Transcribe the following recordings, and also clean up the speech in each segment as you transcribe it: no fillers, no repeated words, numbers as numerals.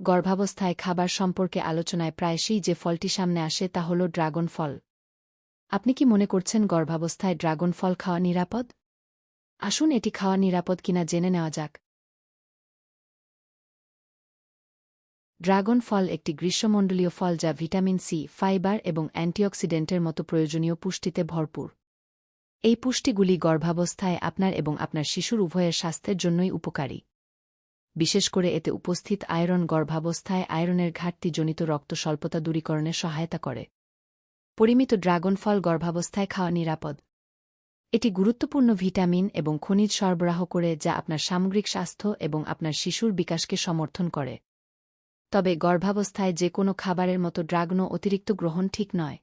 গর্ভাবস্থায় খাবার সম্পর্কে আলোচনায় প্রায়শই যে ফলটি সামনে আসে তা হল ড্রাগন ফল। আপনি কি মনে করছেন গর্ভাবস্থায় ড্রাগন ফল খাওয়া নিরাপদ? আসুন এটি খাওয়া নিরাপদ কিনা জেনে নেওয়া যাক। ড্রাগন ফল একটি গ্রীষ্মমণ্ডলীয় ফল যা ভিটামিন সি, ফাইবার এবং অ্যান্টিঅক্সিডেন্টের মতো প্রয়োজনীয় পুষ্টিতে ভরপুর। এই পুষ্টিগুলি গর্ভাবস্থায় আপনার এবং আপনার শিশুর উভয়ের স্বাস্থ্যের জন্যই উপকারী। বিশেষ করে এতে উপস্থিত আয়রন গর্ভাবস্থায় আয়রনের ঘাটতিজনিত রক্ত স্বল্পতা দূরীকরণে সহায়তা করে। পরিমিত ড্রাগন ফল গর্ভাবস্থায় খাওয়া নিরাপদ। এটি গুরুত্বপূর্ণ ভিটামিন এবং খনিজ সরবরাহ করে যা আপনার সামগ্রিক স্বাস্থ্য এবং আপনার শিশুর বিকাশকে সমর্থন করে। তবে গর্ভাবস্থায় যে কোনো খাবারের মতো ড্রাগনও অতিরিক্ত গ্রহণ ঠিক নয়।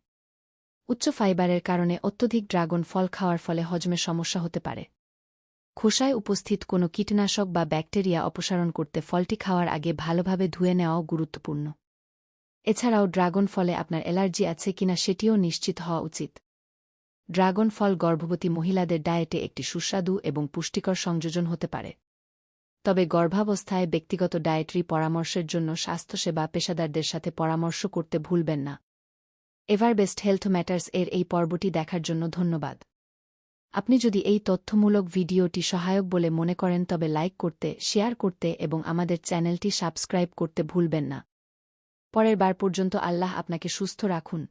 উচ্চ ফাইবারের কারণে অত্যধিক ড্রাগন ফল খাওয়ার ফলে হজমে সমস্যা হতে পারে। খোসায় উপস্থিত কোনো কীটনাশক বা ব্যাকটেরিয়া অপসারণ করতে ফলটি খাওয়ার আগে ভালোভাবে ধুয়ে নেওয়াও গুরুত্বপূর্ণ। এছাড়াও ড্রাগন ফলে আপনার অ্যালার্জি আছে কিনা সেটিও নিশ্চিত হওয়া উচিত। ড্রাগন ফল গর্ভবতী মহিলাদের ডায়েটে একটি সুস্বাদু এবং পুষ্টিকর সংযোজন হতে পারে। তবে গর্ভাবস্থায় ব্যক্তিগত ডায়েটারি পরামর্শের জন্য স্বাস্থ্যসেবা পেশাদারদের সাথে পরামর্শ করতে ভুলবেন না। এভারবেস্ট হেলথ ম্যাটার্স এর এই পর্বটি দেখার জন্য ধন্যবাদ। আপনি যদি এই তথ্যমূলক ভিডিওটি সহায়ক বলে মনে করেন তবে লাইক করতে, শেয়ার করতে এবং আমাদের চ্যানেলটি সাবস্ক্রাইব করতে ভুলবেন না। পরের বার পর্যন্ত আল্লাহ আপনাকে সুস্থ রাখুন।